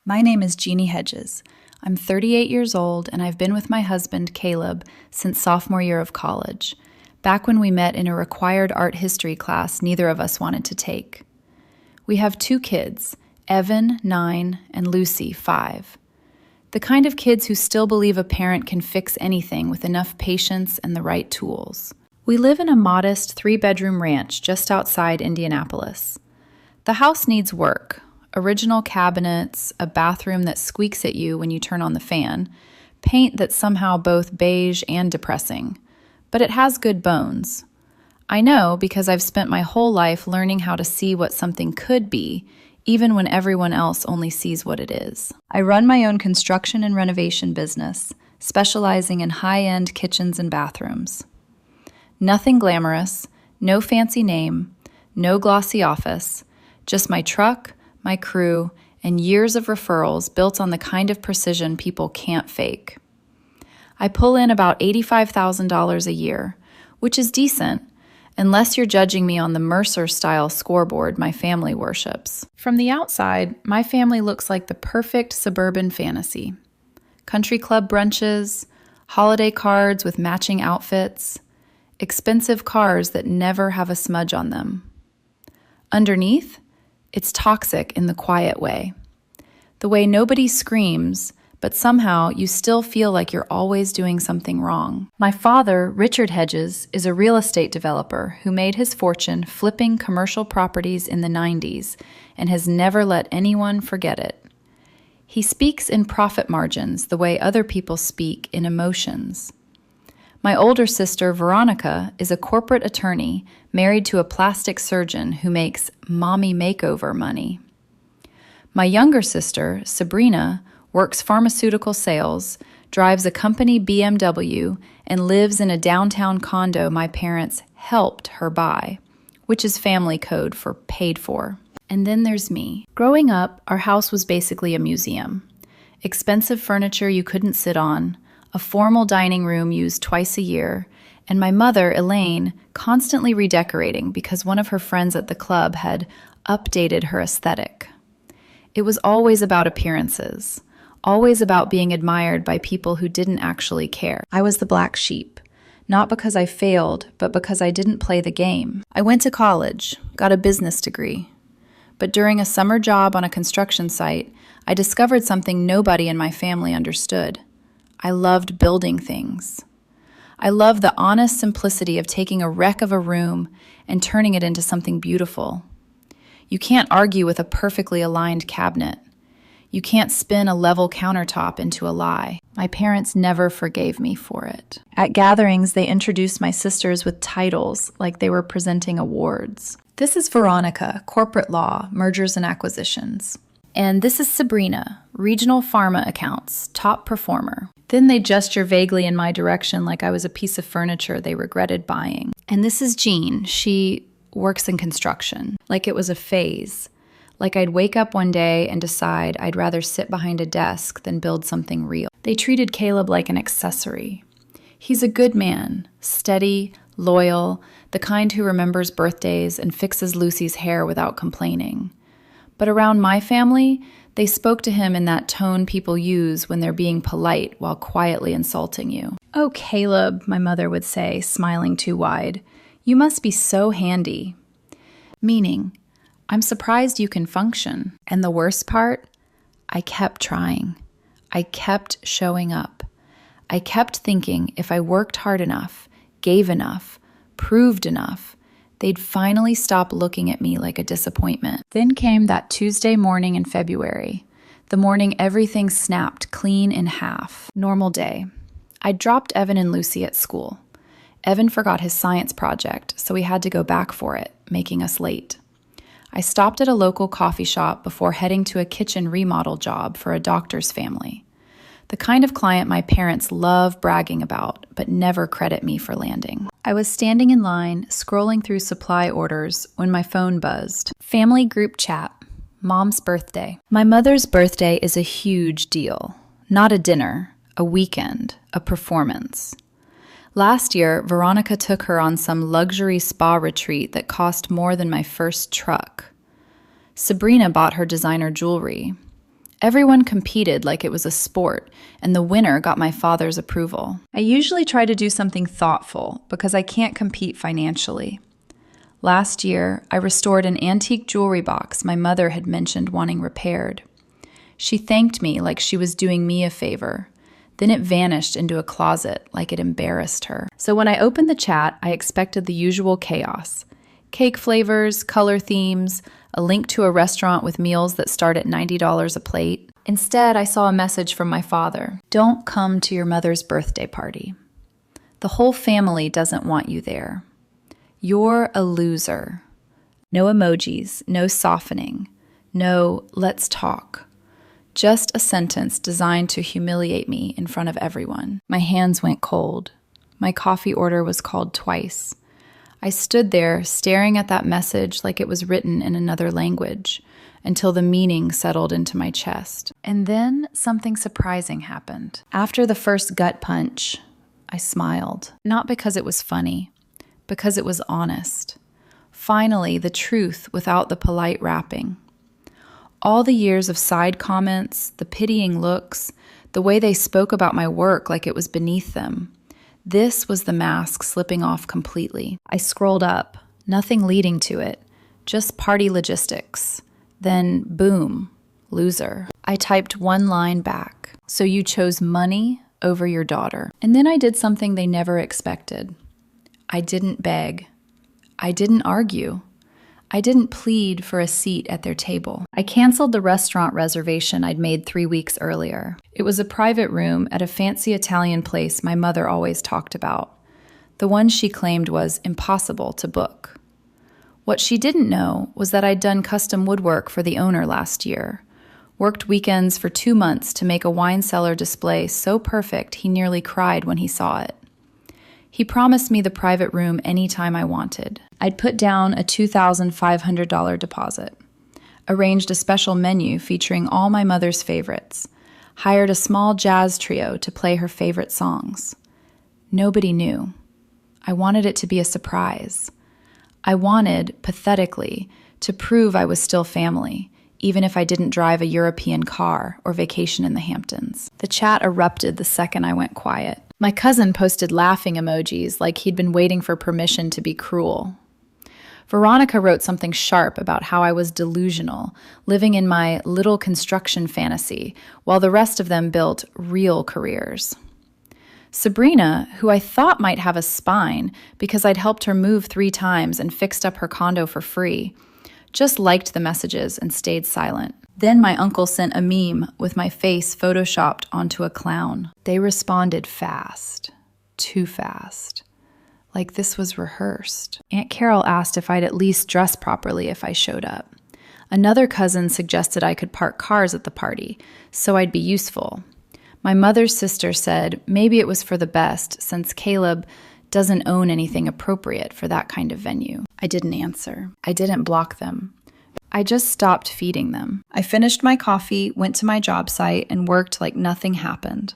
My name is Jeannie Hedges. I'm 38 years old, and I've been with my husband, Caleb, since sophomore year of college, back when we met in a required art history class neither of us wanted to take. We have 2 kids, Evan, 9, and Lucy, 5. The kind of kids who still believe a parent can fix anything with enough patience and the right tools. We live in a modest 3-bedroom ranch just outside Indianapolis. The house needs work. Original cabinets, a bathroom that squeaks at you when you turn on the fan, paint that's somehow both beige and depressing. But it has good bones. I know because I've spent my whole life learning how to see what something could be, even when everyone else only sees what it is. I run my own construction and renovation business, specializing in high-end kitchens and bathrooms. Nothing glamorous, no fancy name, no glossy office, just my truck, my crew, and years of referrals built on the kind of precision people can't fake. I pull in about $85,000 a year, which is decent, unless you're judging me on the Mercer-style scoreboard my family worships. From the outside, my family looks like the perfect suburban fantasy. Country club brunches, holiday cards with matching outfits, expensive cars that never have a smudge on them. Underneath, it's toxic in the quiet way. The way nobody screams, but somehow you still feel like you're always doing something wrong. My father, Richard Hedges, is a real estate developer who made his fortune flipping commercial properties in the 90s and has never let anyone forget it. He speaks in profit margins the way other people speak in emotions. My older sister, Veronica, is a corporate attorney married to a plastic surgeon who makes mommy makeover money. My younger sister, Sabrina, works pharmaceutical sales, drives a company BMW, and lives in a downtown condo my parents helped her buy, which is family code for paid for. And then there's me. Growing up, our house was basically a museum. Expensive furniture you couldn't sit on, a formal dining room used twice a year, and my mother, Elaine, constantly redecorating because one of her friends at the club had updated her aesthetic. It was always about appearances, always about being admired by people who didn't actually care. I was the black sheep, not because I failed, but because I didn't play the game. I went to college, got a business degree. But during a summer job on a construction site, I discovered something nobody in my family understood. I loved building things. I loved the honest simplicity of taking a wreck of a room and turning it into something beautiful. You can't argue with a perfectly aligned cabinet. You can't spin a level countertop into a lie. My parents never forgave me for it. At gatherings, they introduced my sisters with titles like they were presenting awards. This is Veronica, corporate law, mergers and acquisitions. And this is Sabrina, regional pharma accounts, top performer. Then they gesture vaguely in my direction like I was a piece of furniture they regretted buying. And this is Jean. She works in construction, like it was a phase. Like I'd wake up one day and decide I'd rather sit behind a desk than build something real. They treated Caleb like an accessory. He's a good man, steady, loyal, the kind who remembers birthdays and fixes Lucy's hair without complaining. But around my family, they spoke to him in that tone people use when they're being polite while quietly insulting you. "Oh, Caleb," my mother would say, smiling too wide, "you must be so handy." Meaning, I'm surprised you can function. And the worst part, I kept trying. I kept showing up. I kept thinking if I worked hard enough, gave enough, proved enough, they'd finally stop looking at me like a disappointment. Then came that Tuesday morning in February, the morning everything snapped clean in half. Normal day. I dropped Evan and Lucy at school. Evan forgot his science project, so we had to go back for it, making us late. I stopped at a local coffee shop before heading to a kitchen remodel job for a doctor's family. The kind of client my parents love bragging about, but never credit me for landing. I was standing in line, scrolling through supply orders, when my phone buzzed. Family group chat. Mom's birthday. My mother's birthday is a huge deal. Not a dinner, a weekend, a performance. Last year, Veronica took her on some luxury spa retreat that cost more than my first truck. Sabrina bought her designer jewelry. Everyone competed like it was a sport, and the winner got my father's approval. I usually try to do something thoughtful because I can't compete financially. Last year, I restored an antique jewelry box my mother had mentioned wanting repaired. She thanked me like she was doing me a favor. Then it vanished into a closet like it embarrassed her. So when I opened the chat, I expected the usual chaos. Cake flavors, color themes, a link to a restaurant with meals that start at $90 a plate. Instead, I saw a message from my father. Don't come to your mother's birthday party. The whole family doesn't want you there. You're a loser. No emojis, no softening, no let's talk. Just a sentence designed to humiliate me in front of everyone. My hands went cold. My coffee order was called twice. I stood there staring at that message like it was written in another language until the meaning settled into my chest. And then something surprising happened. After the first gut punch, I smiled. Not because it was funny, because it was honest. Finally, the truth without the polite wrapping. All the years of side comments, the pitying looks, the way they spoke about my work like it was beneath them. This was the mask slipping off completely. I scrolled up, nothing leading to it, just party logistics. Then, boom, loser. I typed one line back. So you chose money over your daughter. And then I did something they never expected. I didn't beg. I didn't argue. I didn't plead for a seat at their table. I canceled the restaurant reservation I'd made 3 weeks earlier. It was a private room at a fancy Italian place my mother always talked about. The one she claimed was impossible to book. What she didn't know was that I'd done custom woodwork for the owner last year, worked weekends for 2 months to make a wine cellar display so perfect he nearly cried when he saw it. He promised me the private room anytime I wanted. I'd put down a $2,500 deposit, arranged a special menu featuring all my mother's favorites, hired a small jazz trio to play her favorite songs. Nobody knew. I wanted it to be a surprise. I wanted, pathetically, to prove I was still family, even if I didn't drive a European car or vacation in the Hamptons. The chat erupted the second I went quiet. My cousin posted laughing emojis like he'd been waiting for permission to be cruel. Veronica wrote something sharp about how I was delusional, living in my little construction fantasy, while the rest of them built real careers. Sabrina, who I thought might have a spine because I'd helped her move 3 times and fixed up her condo for free, just liked the messages and stayed silent. Then my uncle sent a meme with my face photoshopped onto a clown. They responded fast, too fast, like this was rehearsed. Aunt Carol asked if I'd at least dress properly if I showed up. Another cousin suggested I could park cars at the party, so I'd be useful. My mother's sister said maybe it was for the best since Caleb doesn't own anything appropriate for that kind of venue. I didn't answer. I didn't block them. I just stopped feeding them. I finished my coffee, went to my job site, and worked like nothing happened.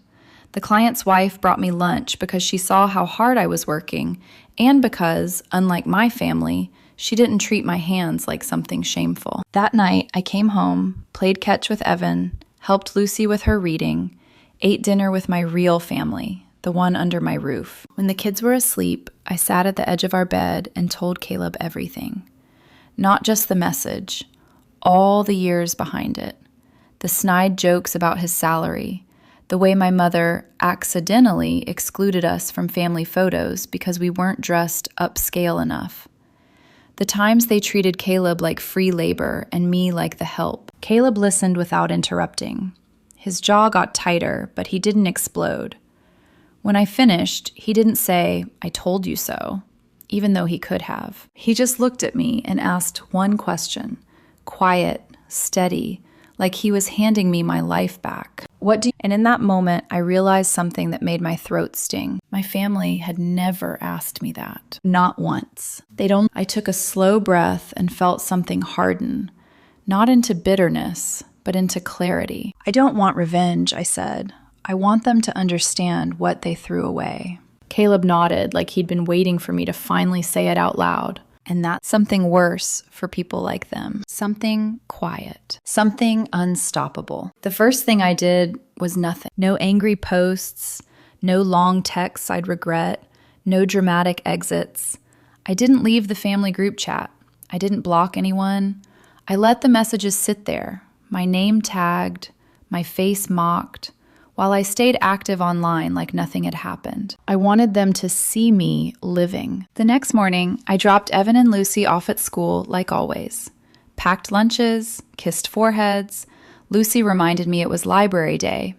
The client's wife brought me lunch because she saw how hard I was working, and because, unlike my family, she didn't treat my hands like something shameful. That night, I came home, played catch with Evan, helped Lucy with her reading, ate dinner with my real family, the one under my roof. When the kids were asleep, I sat at the edge of our bed and told Caleb everything. Not just the message, all the years behind it, the snide jokes about his salary, the way my mother accidentally excluded us from family photos because we weren't dressed upscale enough, the times they treated Caleb like free labor and me like the help. Caleb listened without interrupting. His jaw got tighter, but he didn't explode. When I finished, he didn't say, "I told you so," even though he could have. He just looked at me and asked one question, quiet, steady, like he was handing me my life back. And in that moment, I realized something that made my throat sting. My family had never asked me that. Not once. I took a slow breath and felt something harden, not into bitterness, but into clarity. I don't want revenge, I said. I want them to understand what they threw away. Caleb nodded like he'd been waiting for me to finally say it out loud. And that's something worse for people like them. Something quiet. Something unstoppable. The first thing I did was nothing. No angry posts, no long texts I'd regret, no dramatic exits. I didn't leave the family group chat. I didn't block anyone. I let the messages sit there, my name tagged, my face mocked, while I stayed active online like nothing had happened. I wanted them to see me living. The next morning, I dropped Evan and Lucy off at school like always. Packed lunches, kissed foreheads. Lucy reminded me it was library day.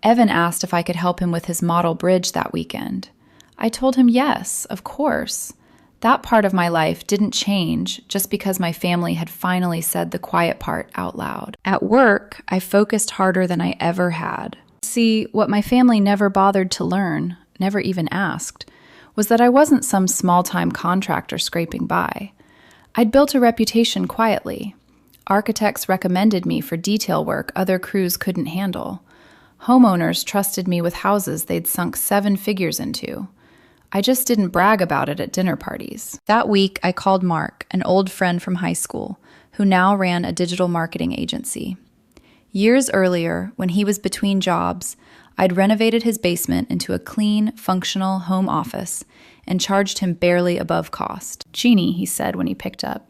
Evan asked if I could help him with his model bridge that weekend. I told him yes, of course. That part of my life didn't change just because my family had finally said the quiet part out loud. At work, I focused harder than I ever had. See, what my family never bothered to learn, never even asked, was that I wasn't some small-time contractor scraping by. I'd built a reputation quietly. Architects recommended me for detail work other crews couldn't handle. Homeowners trusted me with houses they'd sunk 7 figures into. I just didn't brag about it at dinner parties. That week, I called Mark, an old friend from high school, who now ran a digital marketing agency. Years earlier, when he was between jobs, I'd renovated his basement into a clean, functional home office and charged him barely above cost. "Jeannie," he said when he picked up,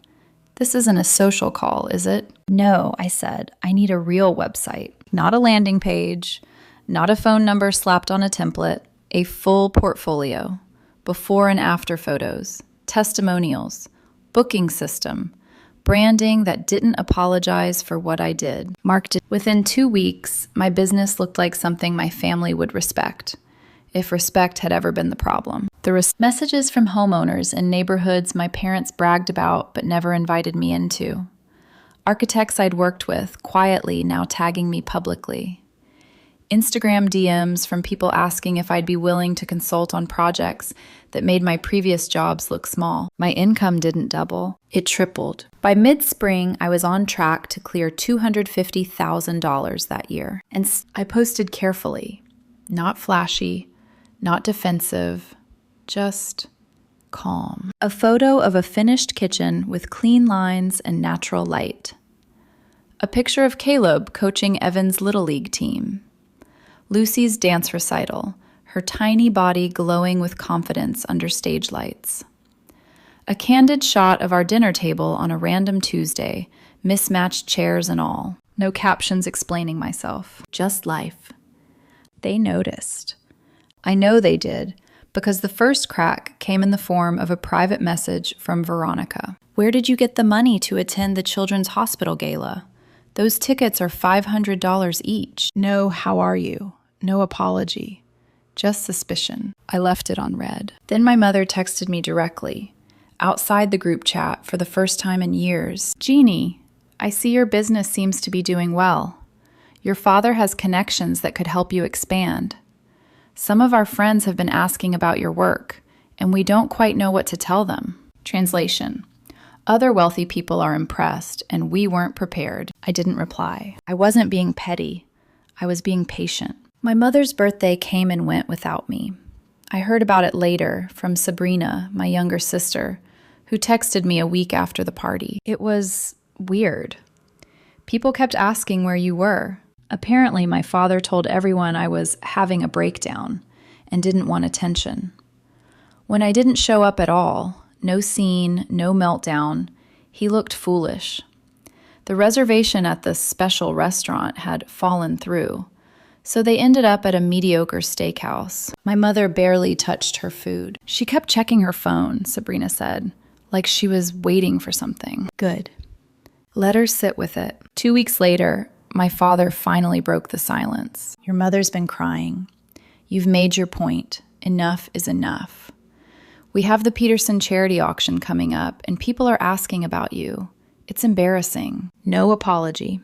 "this isn't a social call, is it?" "No," I said. "I need a real website. Not a landing page, not a phone number slapped on a template, a full portfolio, before and after photos, testimonials, booking system, branding that didn't apologize for what I did." Mark did. Within 2 weeks, my business looked like something my family would respect, if respect had ever been the problem. The messages from homeowners in neighborhoods my parents bragged about but never invited me into. Architects I'd worked with, quietly now tagging me publicly. Instagram DMs from people asking if I'd be willing to consult on projects that made my previous jobs look small. My income didn't double, it tripled. By mid-spring, I was on track to clear $250,000 that year. And I posted carefully, not flashy, not defensive, just calm. A photo of a finished kitchen with clean lines and natural light. A picture of Caleb coaching Evan's Little League team. Lucy's dance recital, her tiny body glowing with confidence under stage lights. A candid shot of our dinner table on a random Tuesday, mismatched chairs and all. No captions explaining myself. Just life. They noticed. I know they did, because the first crack came in the form of a private message from Veronica. "Where did you get the money to attend the Children's Hospital Gala? Those tickets are $500 each. No, how are you? No apology. Just suspicion." I left it on read. Then my mother texted me directly, outside the group chat for the first time in years. "Jeannie, I see your business seems to be doing well. Your father has connections that could help you expand. Some of our friends have been asking about your work, and we don't quite know what to tell them." Translation: other wealthy people are impressed, and we weren't prepared. I didn't reply. I wasn't being petty. I was being patient. My mother's birthday came and went without me. I heard about it later from Sabrina, my younger sister, who texted me a week after the party. It was weird. People kept asking where you were. Apparently, my father told everyone I was having a breakdown and didn't want attention. When I didn't show up at all, no scene, no meltdown, he looked foolish. The reservation at the special restaurant had fallen through, so they ended up at a mediocre steakhouse. My mother barely touched her food. She kept checking her phone, Sabrina said, like she was waiting for something. Good. Let her sit with it. 2 weeks later, my father finally broke the silence. Your mother's been crying. You've made your point. Enough is enough. We have the Peterson charity auction coming up, and people are asking about you. It's embarrassing. No apology.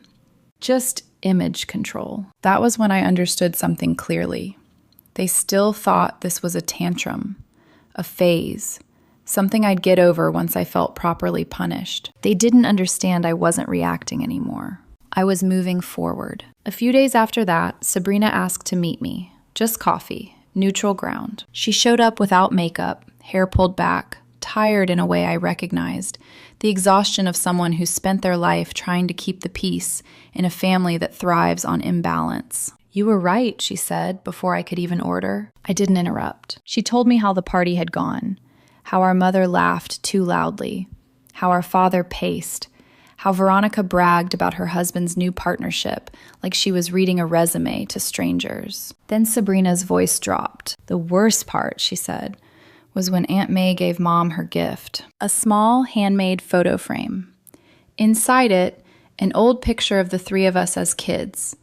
Just image control. That was when I understood something clearly. They still thought this was a tantrum, a phase, something I'd get over once I felt properly punished. They didn't understand I wasn't reacting anymore. I was moving forward. A few days after that, Sabrina asked to meet me. Just coffee, neutral ground. She showed up without makeup, hair pulled back, tired in a way I recognized, the exhaustion of someone who spent their life trying to keep the peace in a family that thrives on imbalance. "You were right," she said, before I could even order. I didn't interrupt. She told me how the party had gone, how our mother laughed too loudly, how our father paced, how Veronica bragged about her husband's new partnership like she was reading a resume to strangers. Then Sabrina's voice dropped. "The worst part," she said, "was when Aunt May gave Mom her gift, a small handmade photo frame. Inside it, an old picture of the three of us as kids,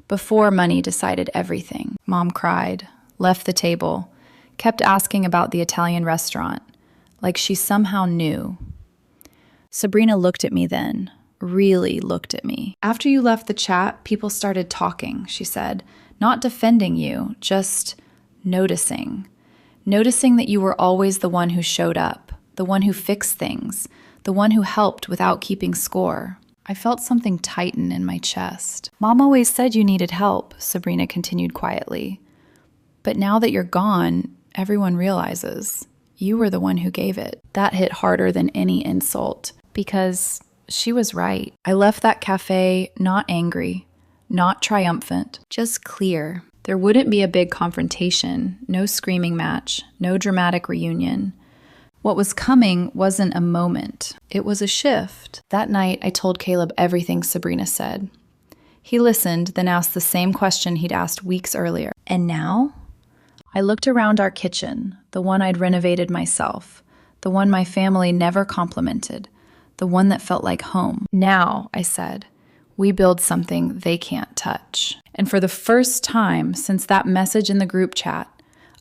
before money decided everything." Mom cried, left the table, kept asking about the Italian restaurant, like she somehow knew. Sabrina looked at me then, really looked at me. "After you left the chat, people started talking," she said, "not defending you, just noticing. Noticing that you were always the one who showed up, the one who fixed things, the one who helped without keeping score." I felt something tighten in my chest. "Mom always said you needed help," Sabrina continued quietly. "But now that you're gone, everyone realizes you were the one who gave it." That hit harder than any insult, because she was right. I left that cafe not angry, not triumphant, just clear. There wouldn't be a big confrontation, no screaming match, no dramatic reunion. What was coming wasn't a moment. It was a shift. That night, I told Caleb everything Sabrina said. He listened, then asked the same question he'd asked weeks earlier. "And now?" I looked around our kitchen, the one I'd renovated myself, the one my family never complimented, the one that felt like home. "Now," I said, "we build something they can't touch." And for the first time since that message in the group chat,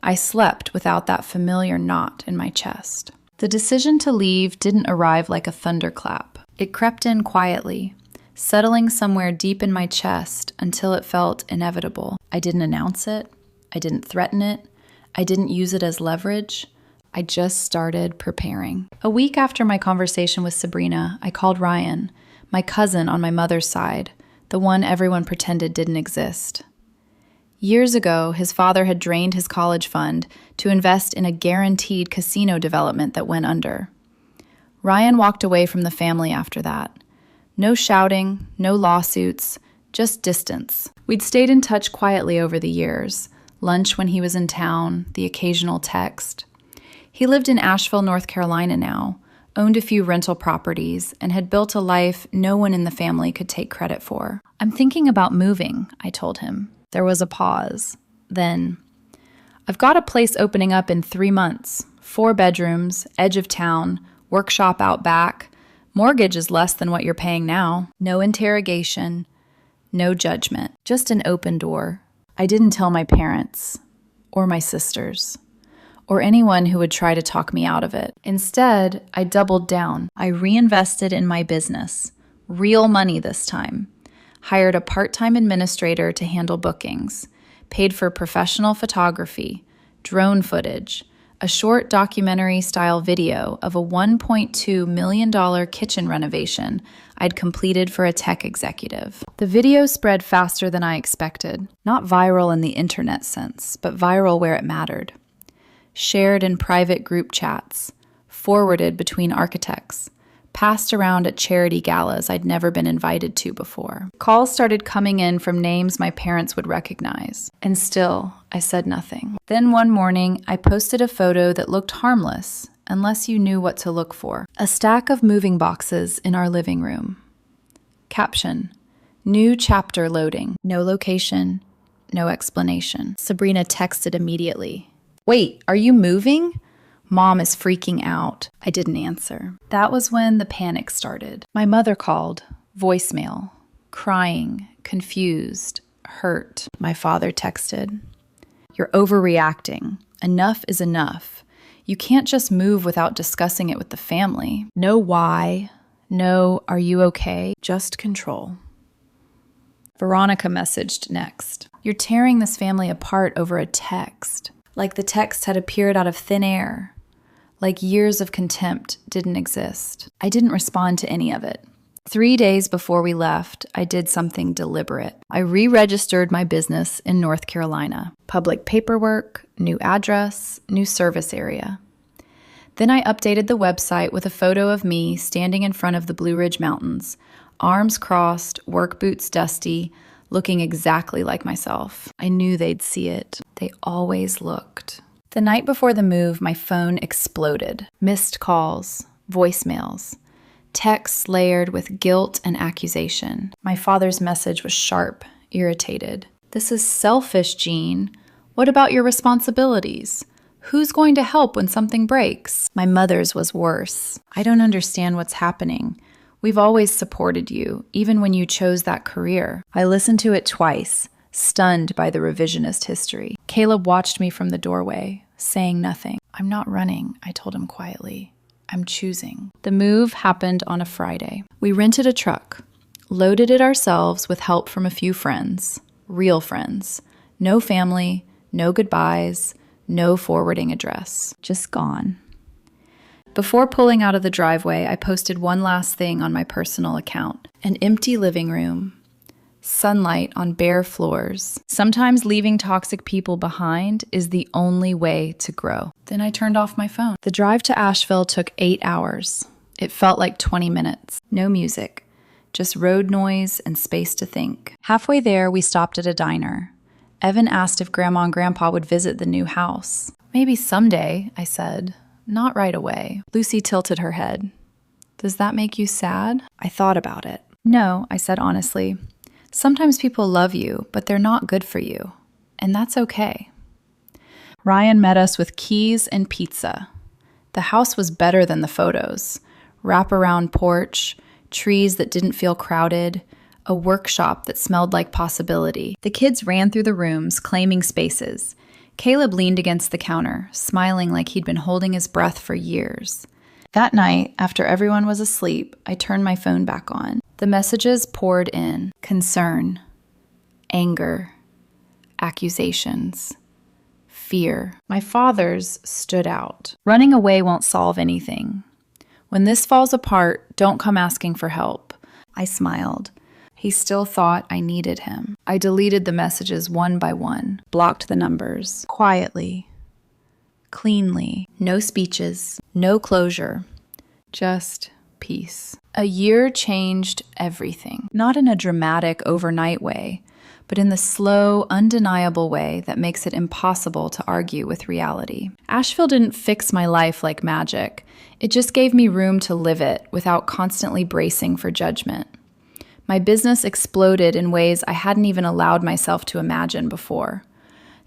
I slept without that familiar knot in my chest. The decision to leave didn't arrive like a thunderclap. It crept in quietly, settling somewhere deep in my chest until it felt inevitable. I didn't announce it. I didn't threaten it. I didn't use it as leverage. I just started preparing. A week after my conversation with Sabrina, I called Ryan, my cousin on my mother's side, the one everyone pretended didn't exist. Years ago, his father had drained his college fund to invest in a guaranteed casino development that went under. Ryan walked away from the family after that. No shouting, no lawsuits, just distance. We'd stayed in touch quietly over the years. Lunch when he was in town, the occasional text. He lived in Asheville, North Carolina now, owned a few rental properties, and had built a life no one in the family could take credit for. "I'm thinking about moving," I told him. There was a pause. Then, "I've got a place opening up in 3 months. 4 bedrooms, edge of town, workshop out back. Mortgage is less than what you're paying now. No interrogation, no judgment, just an open door." I didn't tell my parents, or my sisters, or anyone who would try to talk me out of it. Instead, I doubled down. I reinvested in my business, real money this time, hired a part-time administrator to handle bookings, paid for professional photography, drone footage, a short documentary-style video of a $1.2 million kitchen renovation I'd completed for a tech executive. The video spread faster than I expected, not viral in the internet sense, but viral where it mattered. Shared in private group chats, forwarded between architects, passed around at charity galas I'd never been invited to before. Calls started coming in from names my parents would recognize, and still, I said nothing. Then one morning, I posted a photo that looked harmless, unless you knew what to look for. A stack of moving boxes in our living room. Caption: "New chapter loading." No location, no explanation. Sabrina texted immediately. "Wait, are you moving? Mom is freaking out." I didn't answer. That was when the panic started. My mother called, voicemail, crying, confused, hurt. My father texted, "You're overreacting. Enough is enough. You can't just move without discussing it with the family. No why, no are you okay, just control." Veronica messaged next. "You're tearing this family apart over a text." Like the text had appeared out of thin air. Like years of contempt didn't exist. I didn't respond to any of it. 3 days before we left, I did something deliberate. I re-registered my business in North Carolina. Public paperwork, new address, new service area. Then I updated the website with a photo of me standing in front of the Blue Ridge Mountains, arms crossed, work boots dusty, looking exactly like myself. I knew they'd see it. They always looked. The night before the move, my phone exploded. Missed calls, voicemails, texts layered with guilt and accusation. My father's message was sharp, irritated. "This is selfish, Jean. What about your responsibilities? Who's going to help when something breaks?" My mother's was worse. "I don't understand what's happening. We've always supported you, even when you chose that career." I listened to it twice, stunned by the revisionist history. Caleb watched me from the doorway, saying nothing. "I'm not running," I told him quietly. "I'm choosing." The move happened on a Friday. We rented a truck, loaded it ourselves with help from a few friends, real friends. No family, no goodbyes, no forwarding address. Just gone. Before pulling out of the driveway, I posted one last thing on my personal account. An empty living room. Sunlight on bare floors. Sometimes leaving toxic people behind is the only way to grow. Then I turned off my phone. The drive to Asheville took 8 hours. It felt like 20 minutes. No music, just road noise and space to think. Halfway there, we stopped at a diner. Evan asked if Grandma and Grandpa would visit the new house. "Maybe someday," I said. "Not right away." Lucy tilted her head. "Does that make you sad?" I thought about it. "No," I said honestly. "Sometimes people love you, but they're not good for you. And that's okay." Ryan met us with keys and pizza. The house was better than the photos. Wraparound porch, trees that didn't feel crowded, a workshop that smelled like possibility. The kids ran through the rooms, claiming spaces. Caleb leaned against the counter, smiling like he'd been holding his breath for years. That night, after everyone was asleep, I turned my phone back on. The messages poured in. Concern, anger, accusations, fear. My father's stood out. "Running away won't solve anything. When this falls apart, don't come asking for help." I smiled. He still thought I needed him. I deleted the messages one by one, blocked the numbers, quietly, cleanly. No speeches, no closure, just peace. A year changed everything. Not in a dramatic overnight way, but in the slow, undeniable way that makes it impossible to argue with reality. Asheville didn't fix my life like magic. It just gave me room to live it without constantly bracing for judgment. My business exploded in ways I hadn't even allowed myself to imagine before.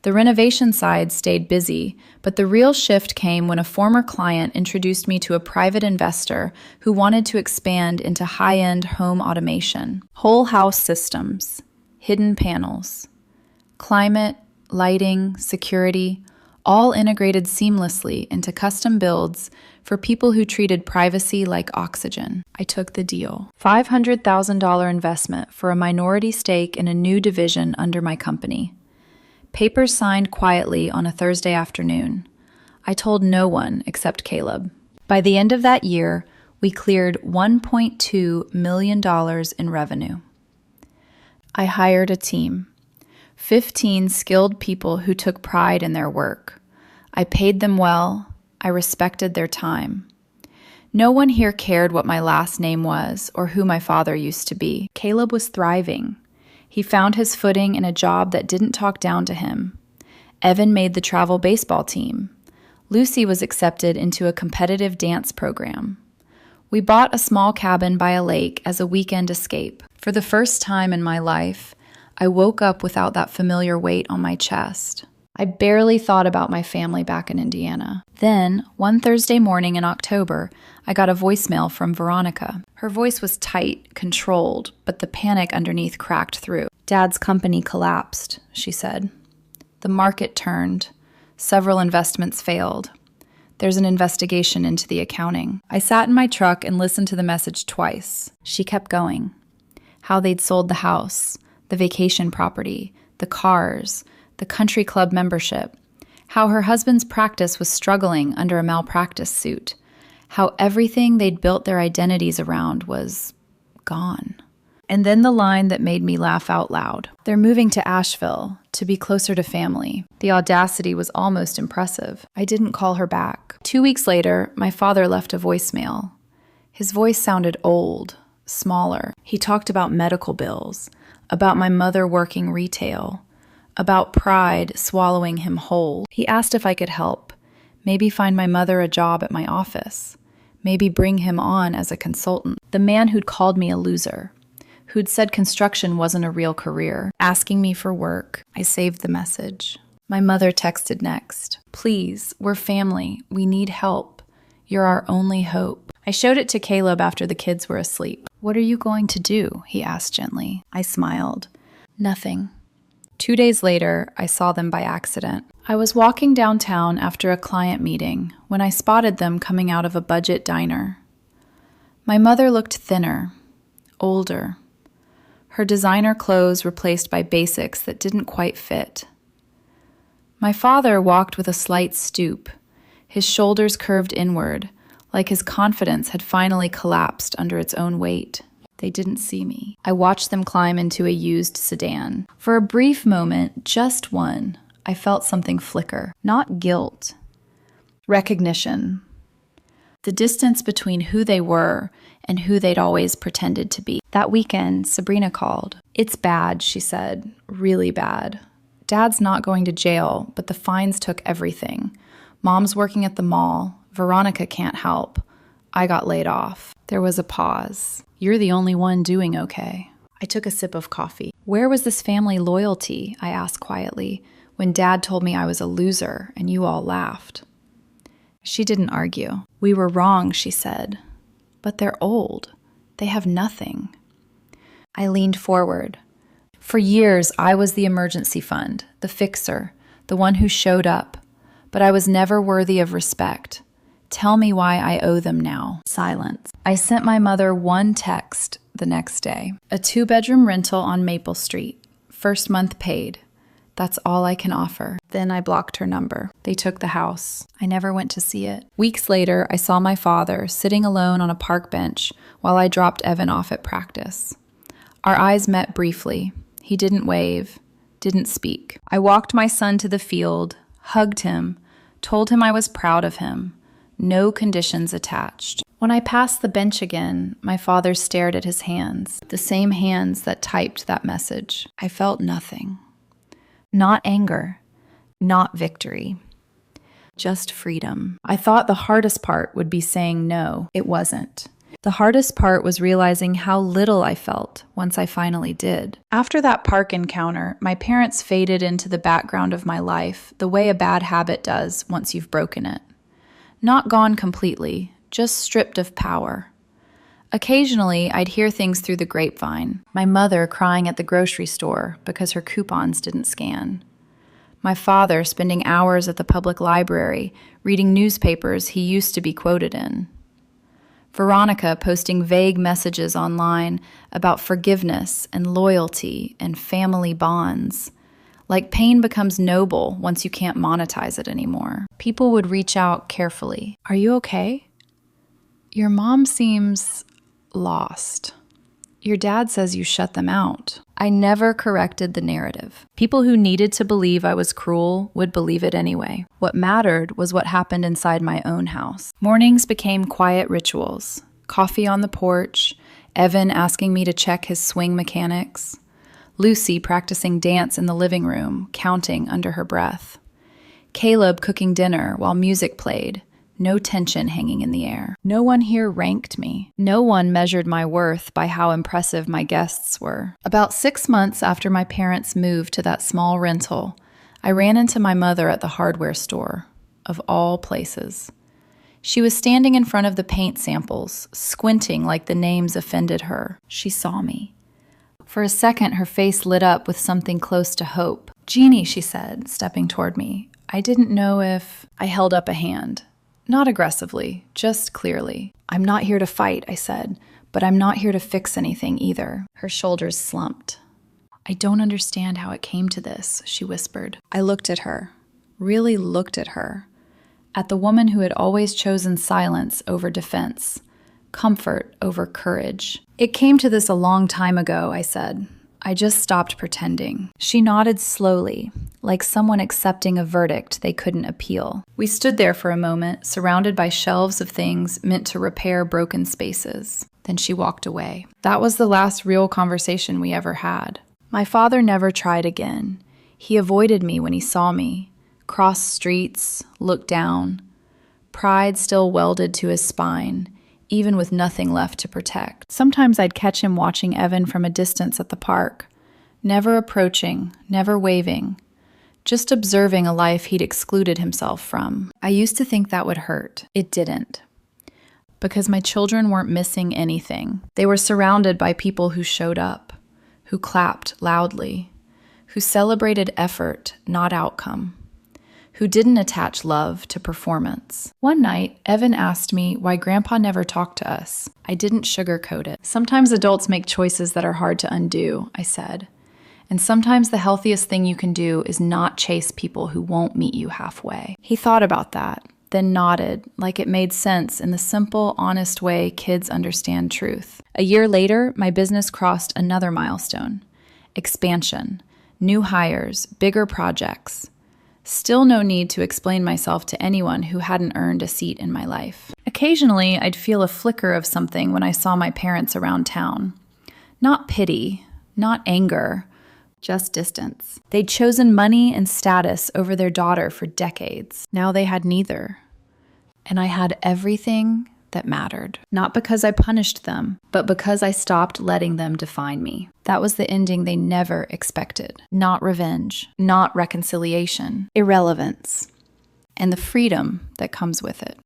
The renovation side stayed busy, but the real shift came when a former client introduced me to a private investor who wanted to expand into high-end home automation, whole house systems, hidden panels, climate, lighting, security, all integrated seamlessly into custom builds for people who treated privacy like oxygen. I took the deal. $500,000 investment for a minority stake in a new division under my company. Papers signed quietly on a Thursday afternoon. I told no one except Caleb. By the end of that year, we cleared $1.2 million in revenue. I hired a team, 15 skilled people who took pride in their work. I paid them well. I respected their time. No one here cared what my last name was or who my father used to be. Caleb was thriving. He found his footing in a job that didn't talk down to him. Evan made the travel baseball team. Lucy was accepted into a competitive dance program. We bought a small cabin by a lake as a weekend escape. For the first time in my life, I woke up without that familiar weight on my chest. I barely thought about my family back in Indiana. Then, one Thursday morning in October, I got a voicemail from Veronica. Her voice was tight, controlled, but the panic underneath cracked through. "Dad's company collapsed," she said. "The market turned. Several investments failed. There's an investigation into the accounting." I sat in my truck and listened to the message twice. She kept going. How they'd sold the house, the vacation property, the cars, the country club membership. How her husband's practice was struggling under a malpractice suit. How everything they'd built their identities around was gone. And then the line that made me laugh out loud. They're moving to Asheville to be closer to family. The audacity was almost impressive. I didn't call her back. 2 weeks later, my father left a voicemail. His voice sounded old, smaller. He talked about medical bills, about my mother working retail, about pride swallowing him whole. He asked if I could help, maybe find my mother a job at my office, maybe bring him on as a consultant. The man who'd called me a loser, who'd said construction wasn't a real career, asking me for work. I saved the message. My mother texted next. Please, we're family. We need help. You're our only hope. I showed it to Caleb after the kids were asleep. What are you going to do? He asked gently. I smiled. Nothing. 2 days later, I saw them by accident. I was walking downtown after a client meeting when I spotted them coming out of a budget diner. My mother looked thinner, older. Her designer clothes replaced by basics that didn't quite fit. My father walked with a slight stoop, his shoulders curved inward, like his confidence had finally collapsed under its own weight. They didn't see me. I watched them climb into a used sedan. For a brief moment, just one, I felt something flicker. Not guilt. Recognition. The distance between who they were and who they'd always pretended to be. That weekend, Sabrina called. It's bad, she said. Really bad. Dad's not going to jail, but the fines took everything. Mom's working at the mall. Veronica can't help. I got laid off. There was a pause. You're the only one doing okay. I took a sip of coffee. Where was this family loyalty? I asked quietly, when Dad told me I was a loser and you all laughed. She didn't argue. We were wrong, she said. But they're old. They have nothing. I leaned forward. For years, I was the emergency fund, the fixer, the one who showed up. But I was never worthy of respect. Tell me why I owe them now. Silence. I sent my mother one text the next day. A 2-bedroom rental on Maple Street. First month paid. That's all I can offer. Then I blocked her number. They took the house. I never went to see it. Weeks later, I saw my father sitting alone on a park bench while I dropped Evan off at practice. Our eyes met briefly. He didn't wave, didn't speak. I walked my son to the field, hugged him, told him I was proud of him. No conditions attached. When I passed the bench again, my father stared at his hands, the same hands that typed that message. I felt nothing. Not anger, not victory, just freedom. I thought the hardest part would be saying no. It wasn't. The hardest part was realizing how little I felt once I finally did. After that park encounter, my parents faded into the background of my life the way a bad habit does once you've broken it. Not gone completely, just stripped of power. Occasionally, I'd hear things through the grapevine. My mother crying at the grocery store because her coupons didn't scan. My father spending hours at the public library reading newspapers he used to be quoted in. Veronica posting vague messages online about forgiveness and loyalty and family bonds. Like pain becomes noble once you can't monetize it anymore. People would reach out carefully. Are you okay? Your mom seems lost. Your dad says you shut them out. I never corrected the narrative. People who needed to believe I was cruel would believe it anyway. What mattered was what happened inside my own house. Mornings became quiet rituals. Coffee on the porch, Evan asking me to check his swing mechanics, Lucy practicing dance in the living room, counting under her breath, Caleb cooking dinner while music played, no tension hanging in the air. No one here ranked me. No one measured my worth by how impressive my guests were. About 6 months after my parents moved to that small rental, I ran into my mother at the hardware store, of all places. She was standing in front of the paint samples, squinting like the names offended her. She saw me. For a second, her face lit up with something close to hope. "Jeannie," she said, stepping toward me. I didn't know if... I held up a hand. Not aggressively, just clearly. "I'm not here to fight," I said, "but I'm not here to fix anything either." Her shoulders slumped. "I don't understand how it came to this," she whispered. I looked at her, really looked at her, at the woman who had always chosen silence over defense, comfort over courage. It came to this a long time ago, I said. I just stopped pretending. She nodded slowly, like someone accepting a verdict they couldn't appeal. We stood there for a moment, surrounded by shelves of things meant to repair broken spaces. Then she walked away. That was the last real conversation we ever had. My father never tried again. He avoided me when he saw me, crossed streets, looked down. Pride still welded to his spine, even with nothing left to protect. Sometimes I'd catch him watching Evan from a distance at the park, never approaching, never waving, just observing a life he'd excluded himself from. I used to think that would hurt. It didn't. Because my children weren't missing anything. They were surrounded by people who showed up, who clapped loudly, who celebrated effort, not outcome, who didn't attach love to performance. One night, Evan asked me why Grandpa never talked to us. I didn't sugarcoat it. Sometimes adults make choices that are hard to undo, I said. And sometimes the healthiest thing you can do is not chase people who won't meet you halfway. He thought about that, then nodded, like it made sense in the simple, honest way kids understand truth. A year later, my business crossed another milestone. Expansion, new hires, bigger projects. Still no need to explain myself to anyone who hadn't earned a seat in my life. Occasionally, I'd feel a flicker of something when I saw my parents around town. Not pity, not anger, just distance. They'd chosen money and status over their daughter for decades. Now they had neither. And I had everything that mattered. Not because I punished them, but because I stopped letting them define me. That was the ending they never expected. Not revenge, not reconciliation, irrelevance, and the freedom that comes with it.